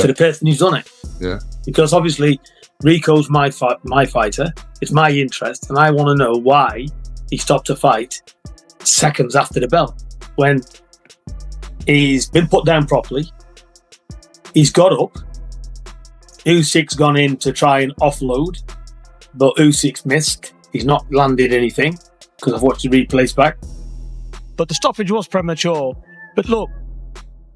to the person who's done it. Yeah. Because obviously Rico's my fighter. It's my interest, and I want to know why he stopped a fight seconds after the bell when he's been put down properly. He's got up. Usyk's gone in to try and offload, but Usyk's missed. He's not landed anything because I've watched the replays back. But the stoppage was premature. But look,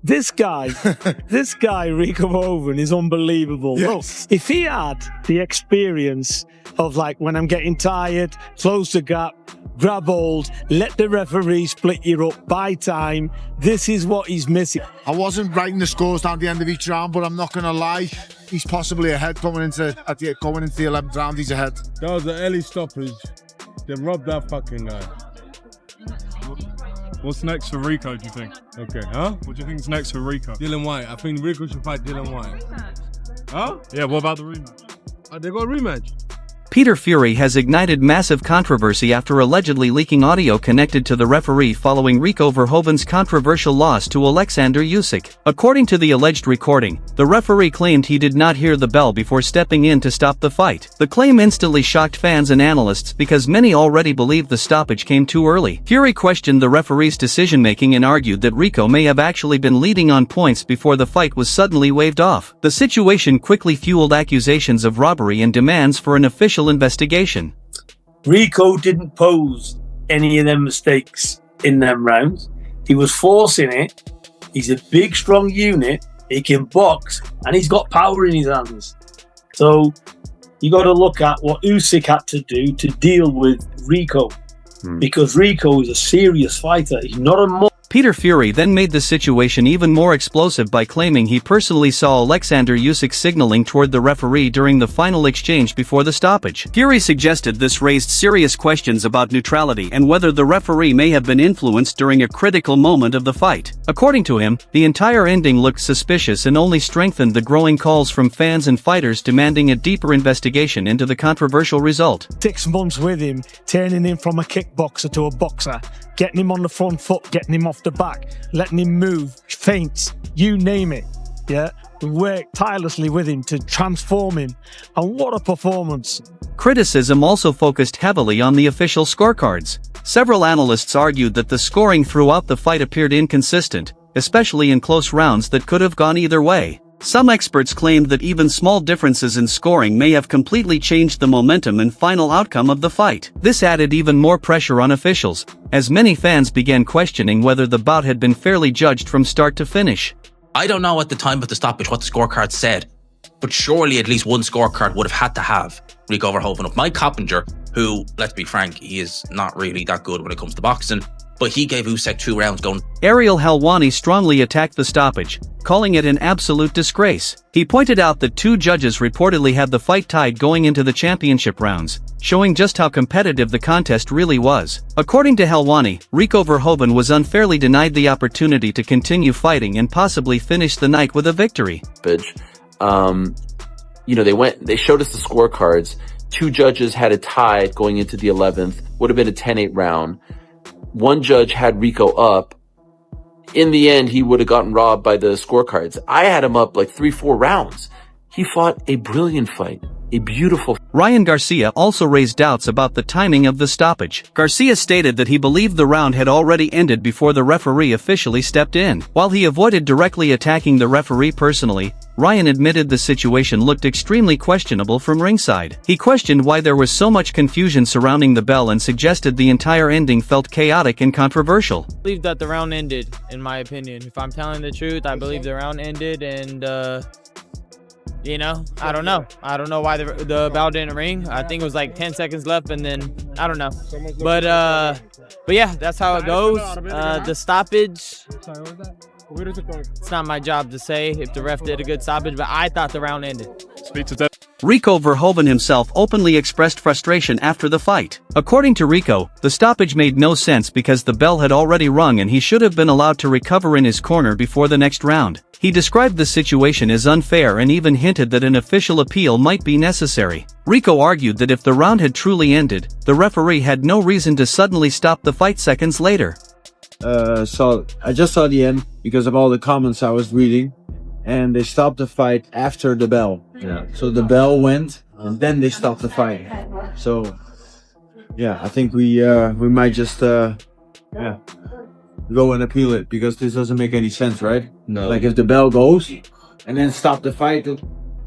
this guy, Rico Verhoeven, is unbelievable. Yes. Look, if he had the experience of like when I'm getting tired, close the gap, grab hold, let the referee split you up, buy time, this is what he's missing. I wasn't writing the scores down at the end of each round, but I'm not going to lie. He's possibly ahead going into the 11th round. He's ahead. That was the early stoppage. They robbed that fucking guy. What's next for Rico, do you think? Okay, huh? What do you think is next for Rico? Dylan White. I think Rico should fight Dylan White. Huh? Yeah, what about the rematch? They got a rematch. Peter Fury has ignited massive controversy after allegedly leaking audio connected to the referee following Rico Verhoeven's controversial loss to Oleksandr Usyk. According to the alleged recording, the referee claimed he did not hear the bell before stepping in to stop the fight. The claim instantly shocked fans and analysts because many already believed the stoppage came too early. Fury questioned the referee's decision-making and argued that Rico may have actually been leading on points before the fight was suddenly waved off. The situation quickly fueled accusations of robbery and demands for an official investigation. Rico didn't pose any of them mistakes in them rounds. He was forcing it. He's a big, strong unit. He can box, and he's got power in his hands. So you got to look at what Usyk had to do to deal with Rico, because Rico is a serious fighter. He's not a Peter Fury then made the situation even more explosive by claiming he personally saw Oleksandr Usyk signaling toward the referee during the final exchange before the stoppage. Fury suggested this raised serious questions about neutrality and whether the referee may have been influenced during a critical moment of the fight. According to him, the entire ending looked suspicious and only strengthened the growing calls from fans and fighters demanding a deeper investigation into the controversial result. 6 months with him, turning him from a kickboxer to a boxer, getting him on the front foot, getting him off the back, letting him move, feints, you name it. Yeah, we worked tirelessly with him to transform him, and what a performance. Criticism also focused heavily on the official scorecards. Several analysts argued that the scoring throughout the fight appeared inconsistent, especially in close rounds that could have gone either way. Some experts claimed that even small differences in scoring may have completely changed the momentum and final outcome of the fight. This added even more pressure on officials, as many fans began questioning whether the bout had been fairly judged from start to finish. I don't know at the time of the stoppage what the scorecard said, but surely at least one scorecard would have had to have Rico Verhoeven up. Mike Coppinger, who, let's be frank, he is not really that good when it comes to boxing, but he gave Usyk 2 rounds going. Ariel Helwani strongly attacked the stoppage, calling it an absolute disgrace. He pointed out that 2 judges reportedly had the fight tied going into the championship rounds, showing just how competitive the contest really was. According to Helwani, Rico Verhoeven was unfairly denied the opportunity to continue fighting and possibly finish the night with a victory. They showed us the scorecards. 2 judges had it tied going into the 11th, would have been a 10-8 round. 1 judge had Rico up. In the end, he would have gotten robbed by the scorecards. I had him up like 3-4 rounds. He fought a brilliant fight, a beautiful. Ryan Garcia also raised doubts about the timing of the stoppage. Garcia stated that he believed the round had already ended before the referee officially stepped in. While he avoided directly attacking the referee personally, Ryan admitted the situation looked extremely questionable from ringside. He questioned why there was so much confusion surrounding the bell and suggested the entire ending felt chaotic and controversial. I believe that the round ended, in my opinion. If I'm telling the truth, I believe the round ended, and I don't know. I don't know why the bell didn't ring. I think it was like 10 seconds left, and then I don't know. But yeah, that's how it goes. The stoppage. It's not my job to say if the ref did a good stoppage, but I thought the round ended. Rico Verhoeven himself openly expressed frustration after the fight. According to Rico, the stoppage made no sense because the bell had already rung and he should have been allowed to recover in his corner before the next round. He described the situation as unfair and even hinted that an official appeal might be necessary. Rico argued that if the round had truly ended, the referee had no reason to suddenly stop the fight seconds later. So I just saw the end because of all the comments I was reading, and they stopped the fight after the bell. Yeah. So the bell went, and then they stopped the fight. So, yeah, I think we might just go and appeal it, because this doesn't make any sense, right? No. Like, if the bell goes and then stop the fight,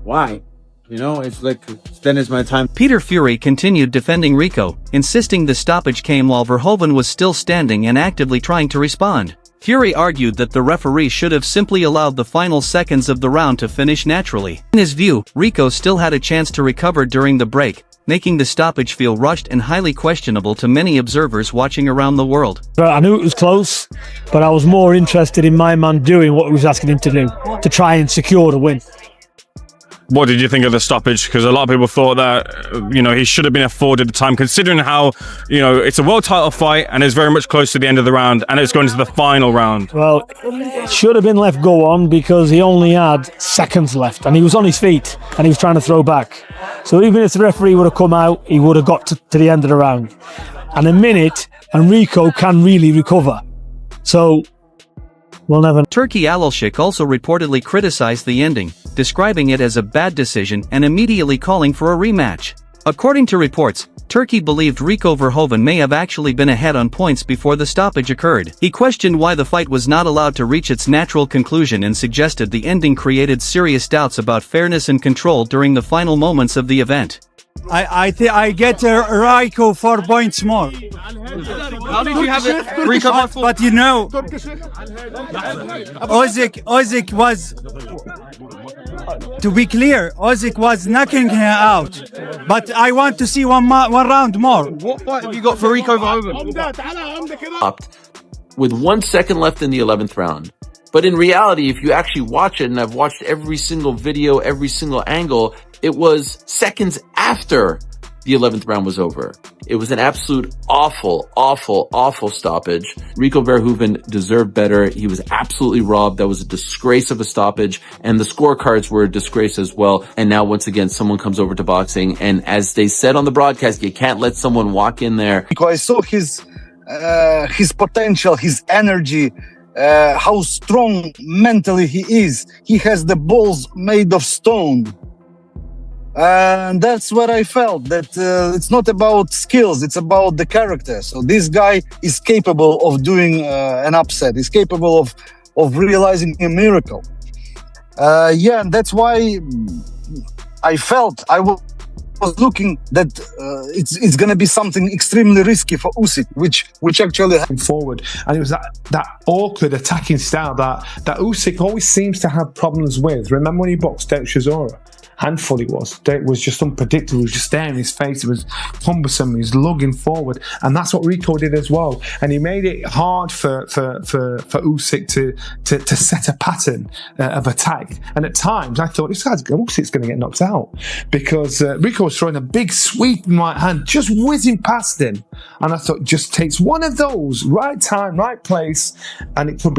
why? You know, it's like, then it's my time. Peter Fury continued defending Rico, insisting the stoppage came while Verhoeven was still standing and actively trying to respond. Fury argued that the referee should have simply allowed the final seconds of the round to finish naturally. In his view, Rico still had a chance to recover during the break, making the stoppage feel rushed and highly questionable to many observers watching around the world. I knew it was close, but I was more interested in my man doing what he was asking him to do, to try and secure the win. What did you think of the stoppage? Because a lot of people thought that, you know, he should have been afforded the time, considering how, you know, it's a world title fight and it's very much close to the end of the round and it's going to the final round. Well, it should have been left go on, because he only had seconds left and he was on his feet and he was trying to throw back. So even if the referee would have come out, he would have got to the end of the round. And a minute, and Rico can really recover. So we'll never. Turkey Usyk also reportedly criticized the ending, describing it as a bad decision and immediately calling for a rematch. According to reports, Turkey believed Rico Verhoeven may have actually been ahead on points before the stoppage occurred. He questioned why the fight was not allowed to reach its natural conclusion and suggested the ending created serious doubts about fairness and control during the final moments of the event. I get Rico 4 points more. How did you have it? Rico but you know, Usyk was, to be clear, Usyk was knocking him out. But I want to see one round more. What fight have you got for Rico Verhoeven? With 1 second left in the 11th round. But in reality, if you actually watch it, and I've watched every single video, every single angle, it was seconds after the 11th round was over. It was an absolute awful, awful, awful stoppage. Rico Verhoeven deserved better. He was absolutely robbed. That was a disgrace of a stoppage, and the scorecards were a disgrace as well. And now, once again, someone comes over to boxing, and as they said on the broadcast, you can't let someone walk in there. I saw his potential, his energy, how strong mentally he is. He has the balls made of stone. And that's what I felt, that it's not about skills, it's about the character. So this guy is capable of doing an upset. He's capable of realizing a miracle. And that's why I felt I was looking that it's going to be something extremely risky for Usyk, which actually forward, and it was that awkward attacking style that Usyk always seems to have problems with. Remember when he boxed out Chisora? Handful it was just unpredictable. It was just staring in his face. It was cumbersome. He was lugging forward, and that's what Rico did as well. And he made it hard for Usyk to set a pattern of attack. And at times, I thought Usyk's going to get knocked out, because Rico was throwing a big sweeping right hand, just whizzing past him. And I thought, just takes one of those, right time, right place, and it could be.